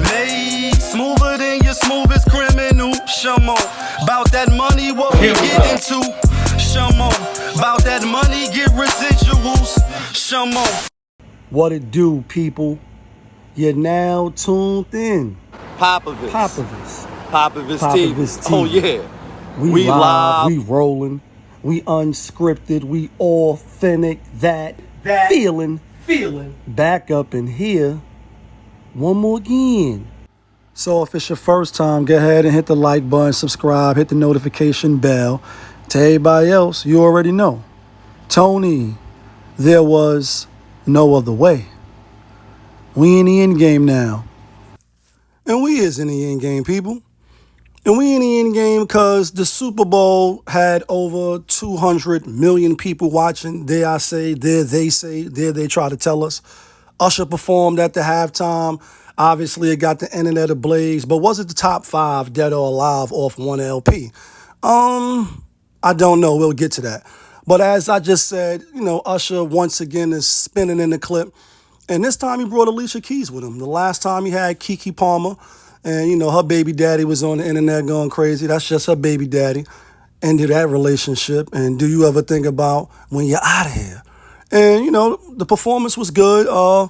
Made smoother than your smoothest criminal. Shamo, about that money, what we get into. Shamo, about that money, get residuals. Shamo. What it do, people? You're now tuned in. Popovich. Popovich TV. Oh, yeah. We live, we rolling, we unscripted, we authentic, that feeling. Back up in here one more again. So if it's your first time, go ahead and hit the like button, subscribe, hit the notification bell. To everybody else, you already know. Tony, there was no other way. We in the end game now. And we is in the end game, people. And we in the end game because the Super Bowl had over 200 million people watching. Dare I say, dare they say, dare they try to tell us. Usher performed at the halftime. Obviously, it got the internet ablaze. But was it the top 5 dead or alive off one LP? I don't know. We'll get to that. But as I just said, Usher once again is spinning in the clip. And this time he brought Alicia Keys with him. The last time he had Keke Palmer. And, her baby daddy was on the internet going crazy. That's just her baby daddy. Ended that relationship. And do you ever think about when you're out of here? And, the performance was good. I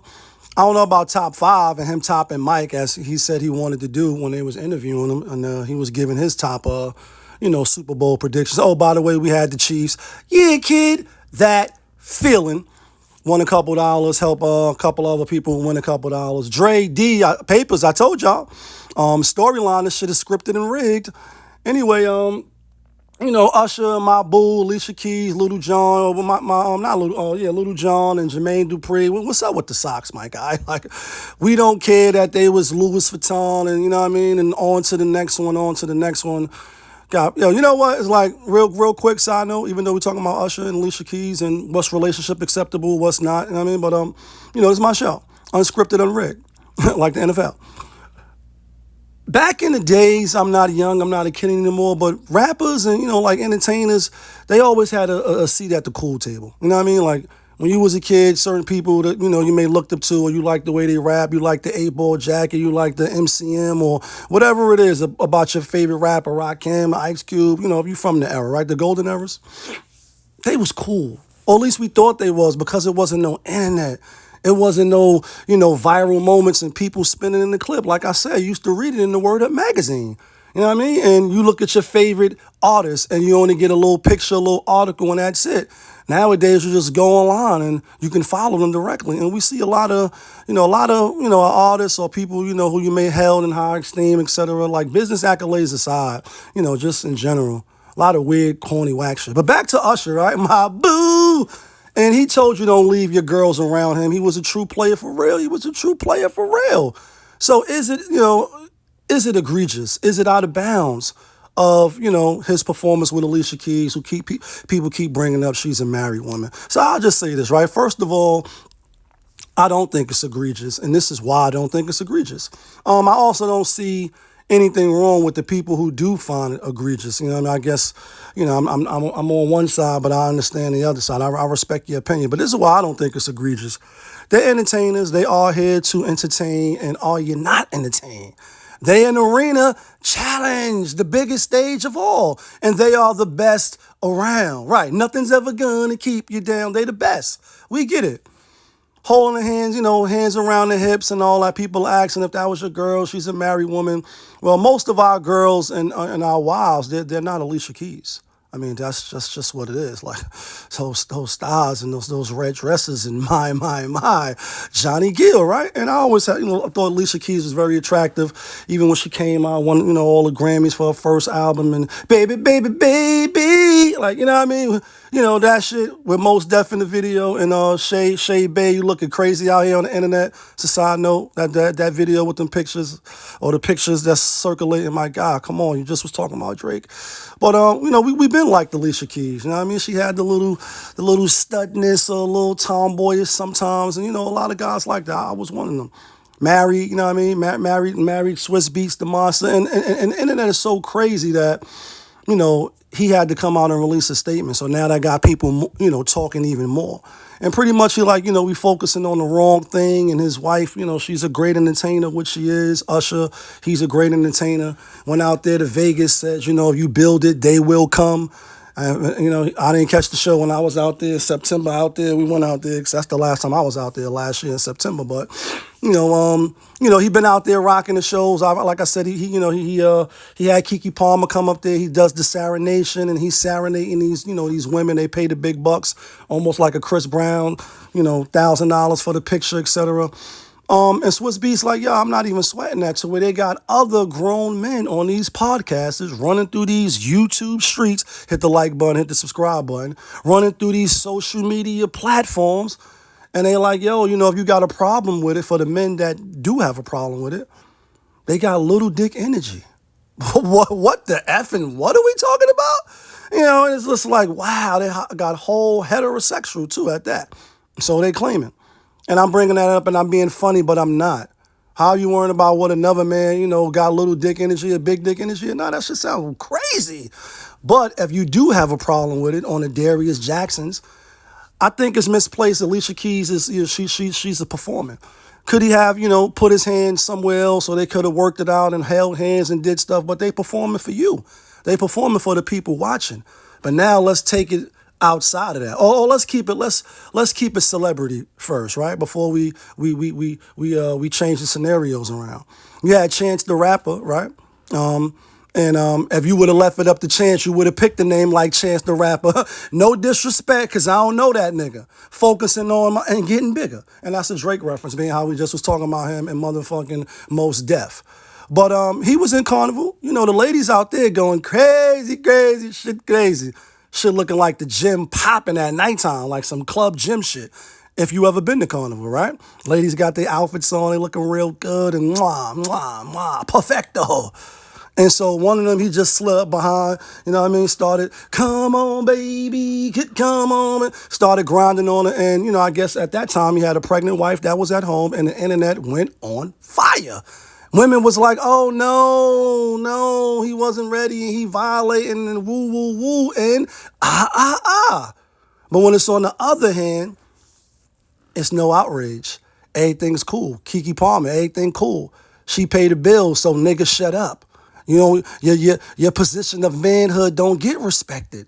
don't know about top 5 and him topping Mike, as he said he wanted to do when they was interviewing him. And he was giving his top, Super Bowl predictions. Oh, by the way, we had the Chiefs. Yeah, kid, that feeling. Won a couple dollars, help a couple other people win a couple dollars. Dre, D, Papers, I told y'all. Storyline, this shit is scripted and rigged. Anyway, Usher, my boo, Alicia Keys, Little John, Little John and Jermaine Dupri. What's up with the SocKs, my guy? Like, we don't care that they was Louis Vuitton and, and on to the next one. God, you know what? It's like real quick side note, even though we're talking about Usher and Alicia Keys and what's relationship acceptable, what's not, But, it's my show. Unscripted, unrigged, like the NFL. Back in the days, I'm not a kid anymore, but rappers and, entertainers, they always had a seat at the cool table. You know what I mean? Like, when you was a kid, certain people that, you may looked up to, or you like the way they rap, you like the 8-ball jacket, you like the MCM, or whatever it is about your favorite rapper, Rakim, Ice Cube, if you from the era, right? The golden eras. They was cool. Or at least we thought they was, because it wasn't no internet. It wasn't no, viral moments and people spinning in the clip. Like I said, I used to read it in the Word Up magazine. You know what I mean? And you look at your favorite artist and you only get a little picture, a little article, and that's it. Nowadays, you just go online and you can follow them directly. And we see a lot of artists or people, who you may held in high esteem, etc. Like business accolades aside, just in general. A lot of weird, corny, whack shit. But back to Usher, right? My boo! And he told you don't leave your girls around him. He was a true player for real. So is it egregious? Is it out of bounds of, his performance with Alicia Keys, who people keep bringing up she's a married woman? So I'll just say this, right? First of all, I don't think it's egregious, and this is why I don't think it's egregious. I also don't see anything wrong with the people who do find it egregious. I guess, I'm on one side, but I understand the other side. I respect your opinion, but this is why I don't think it's egregious. They're entertainers. They are here to entertain, and are you not entertained? They an arena challenge, the biggest stage of all, and they are the best around. Right? Nothing's ever gonna keep you down. They the best. We get it. Holding the hands, hands around the hips and all that. People asking if that was your girl, she's a married woman. Well, most of our girls and our wives, they're not Alicia Keys. I mean, that's just what it is. Like those stars and those red dresses and my Johnny Gill, right? And I always had, I thought Alicia Keys was very attractive, even when she came out, won, all the Grammys for her first album, and baby, like, what I mean? That shit with Mos Def in the video, and Shay Bay, you looking crazy out here on the internet. It's a side note, that video with them pictures, or the pictures that's circulating. My God, come on, you just was talking about Drake. But we've been like Alicia Keys. She had the little studness, or a little tomboyish sometimes, and a lot of guys like that. I was one of them. Married, married Swiss Beats the monster, and the internet is so crazy that he had to come out and release a statement. So now that got people, talking even more. And pretty much he like, we focusing on the wrong thing. And his wife, she's a great entertainer, which she is. Usher, he's a great entertainer. Went out there to Vegas, said, if you build it, they will come. I didn't catch the show when I was out there, September out there. We went out there because that's the last time I was out there last year in September. But, he been out there rocking the shows. Like I said, he had Keke Palmer come up there. He does the serenation and he's serenading these women. They pay the big bucks, almost like a Chris Brown, $1,000 for the picture, etc. And Swizz Beatz like, yo, I'm not even sweating that. To where they got other grown men on these podcasts running through these YouTube streets, hit the like button, hit the subscribe button, running through these social media platforms. And they like, yo, if you got a problem with it, for the men that do have a problem with it, they got little dick energy. What the effing, what are we talking about? And it's just like, wow, they got whole heterosexual too at that. So they claiming. And I'm bringing that up and I'm being funny, but I'm not. How you worrying about what another man, got little dick energy or big dick energy? No, that should sound crazy. But if you do have a problem with it on the Darius Jacksons, I think it's misplaced. Alicia Keys she's a performer. Could he have, put his hand somewhere else, or they could have worked it out and held hands and did stuff, but they performing for you. They performing for the people watching. But now let's take it outside of that. Let's keep it celebrity first, right? Before we change the scenarios around. You had Chance the Rapper, right? If you would have left it up to Chance, you would have picked a name like Chance the Rapper. No disrespect, because I don't know that nigga. Focusing on and getting bigger. And that's a Drake reference, being how we just was talking about him and motherfucking Mos Def. But he was in Carnival. The ladies out there going crazy, shit crazy. Shit looking like the gym popping at nighttime, like some club gym shit. If you ever been to Carnival, right? Ladies got their outfits on, they looking real good and perfecto. And so one of them, he just slid up behind, started, come on, baby, come on, started grinding on it. And, I guess at that time he had a pregnant wife that was at home and the internet went on fire. Women was like, oh, no, he wasn't ready and he violating and woo, and But when it's on the other hand, it's no outrage. Everything's cool. Keke Palmer, everything cool. She paid the bills, so niggas shut up. Your position of manhood don't get respected,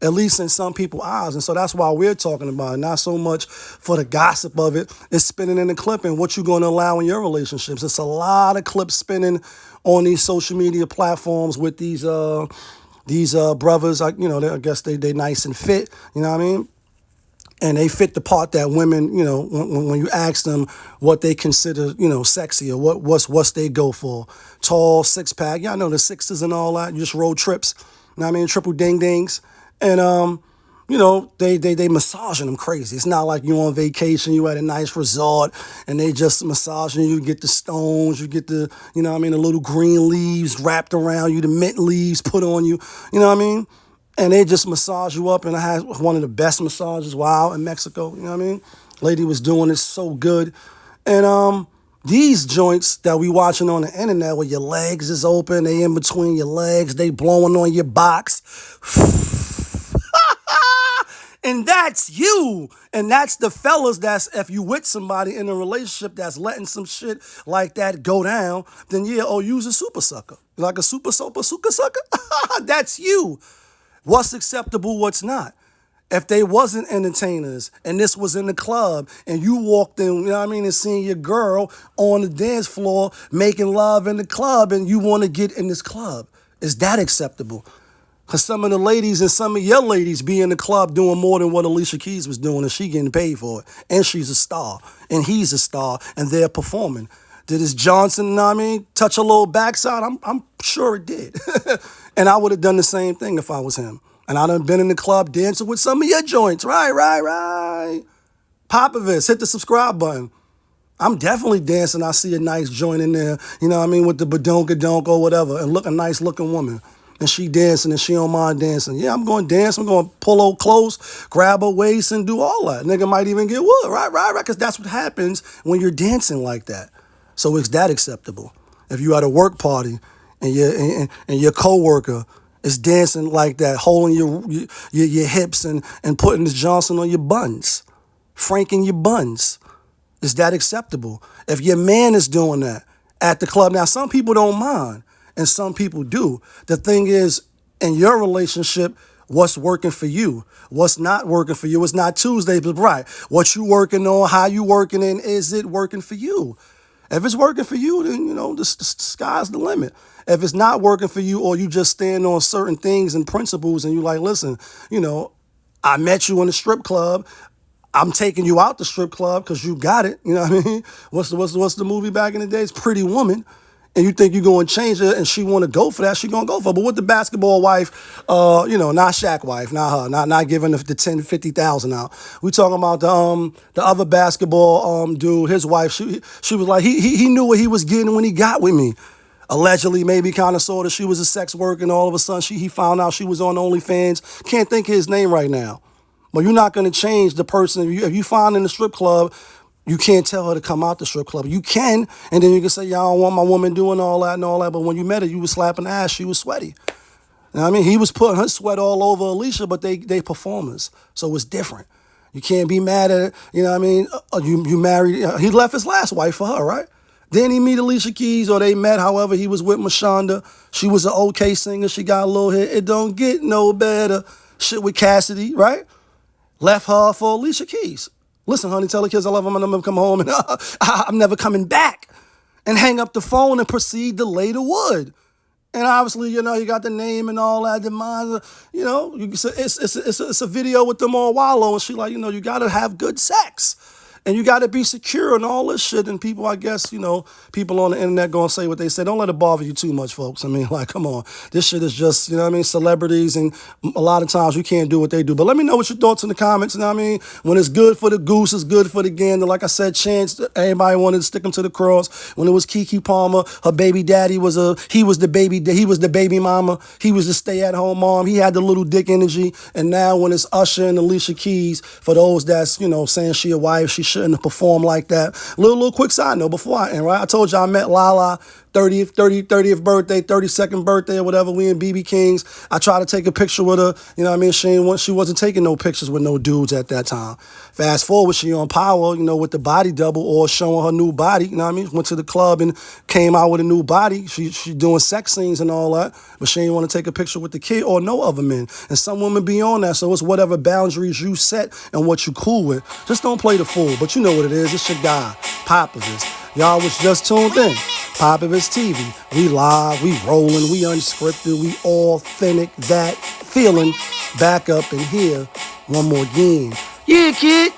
at least in some people's eyes. And so that's why we're talking about it, not so much for the gossip of it. It's spinning in the clip and what you're going to allow in your relationships. It's a lot of clips spinning on these social media platforms with these brothers. I guess they nice and fit, you know what I mean? And they fit the part that women, when you ask them what they consider, sexy or what's they go for. Tall, six-pack. Y'all know the sixes and all that. You just road trips. You know what I mean? Triple ding-dings. And, they massaging them crazy. It's not like you on vacation, you at a nice resort, and they just massaging you. You get the stones, you get the, the little green leaves wrapped around you, the mint leaves put on you. You know what I mean? And they just massage you up. And I had one of the best massages in Mexico. You know what I mean? Lady was doing it so good. And these joints that we watching on the internet where your legs is open, they in between your legs, they blowing on your box. And that's you. And that's the fellas that's, if you with somebody in a relationship that's letting some shit like that go down, then use a super sucker. Like a super sucker? That's you. What's acceptable, what's not? If they wasn't entertainers and this was in the club and you walked in, and seeing your girl on the dance floor making love in the club and you want to get in this club, is that acceptable? Because some of the ladies and some of your ladies be in the club doing more than what Alicia Keys was doing and she getting paid for it. And she's a star and he's a star and they're performing. Did his Johnson, touch a little backside? I'm sure it did. And I would have done the same thing if I was him. And I'd have been in the club dancing with some of your joints. Right. Popovich, hit the subscribe button. I'm definitely dancing. I see a nice joint in there, with the badonka-donk or whatever, and look a nice looking woman. And she dancing and she don't mind dancing. Yeah, I'm going to dance. I'm going to pull her close, grab her waist and do all that. Nigga might even get wood. Right. Because that's what happens when you're dancing like that. So is that acceptable? If you at a work party and your coworker Is dancing like that, holding your hips and putting this Johnson on your buns, franking your buns. Is that acceptable? If your man is doing that at the club, now some people don't mind and some people do. The thing is, in your relationship, what's working for you? What's not working for you? It's not Tuesday, but right. What you working on, how you working, and is it working for you? If it's working for you, then, the sky's the limit. If it's not working for you, or you just stand on certain things and principles and you like, listen, I met you in the strip club. I'm taking you out the strip club because you got it. You know what I mean? What's the movie back in the days? Pretty Woman. And you think you're going to change her and she want to go for that, she going to go for it. But with the basketball wife, not Shaq wife, not her, not giving the 10, 50,000 out. We talking about the other basketball dude, his wife, she was like, he knew what he was getting when he got with me. Allegedly, maybe kind of sort of, she was a sex worker and all of a sudden he found out she was on OnlyFans. Can't think of his name right now. But you're not going to change the person. If you find in the strip club, you can't tell her to come out the strip club. You can, and then you can say, y'all don't want my woman doing all that and all that. But when you met her, you was slapping ass. She was sweaty. You know what I mean? He was putting her sweat all over Alicia, but they performers. So it's different. You can't be mad at it. You know what I mean? You married, he left his last wife for her, right? Then he meet Alicia Keys, or they met, however, he was with Mashonda. She was an okay singer. She got a little hit. It don't get no better. Shit with Cassidy, right? Left her for Alicia Keys. Listen, honey, tell the kids I love them and I'm going to come home and I'm never coming back. And hang up the phone and proceed to lay the wood. And obviously, you got the name and all that. It's a video with them all wallow. And she like, you got to have good sex. And you got to be secure and all this shit. And people, I guess, people on the internet going to say what they say. Don't let it bother you too much, folks. I mean, like, come on. This shit is just, celebrities. And a lot of times you can't do what they do. But let me know what your thoughts in the comments. When it's good for the goose, it's good for the gander. Like I said, Chance, everybody wanted to stick him to the cross. When it was Keke Palmer, her baby daddy he was the baby mama. He was the stay-at-home mom. He had the little dick energy. And now when it's Usher and Alicia Keys, for those that's, saying she a wife, she shouldn't have performed like that. Little quick side note before I end, right? I told you I met Lala 30th birthday, 32nd birthday or whatever. We in BB King's. I tried to take a picture with her. She wasn't taking no pictures with no dudes at that time. Fast forward, she on Power, with the body double or showing her new body. Went to the club and came out with a new body. She doing sex scenes and all that, but she didn't want to take a picture with the kid or no other men. And some women be on that, so it's whatever boundaries you set and what you cool with. Just don't play the fool, but you know what it is. It's your guy, Popovich. Y'all was just tuned in. Popovich TV. We live, we rolling, we unscripted, we authentic, that feeling. Back up in here one more again. Yeah, kid.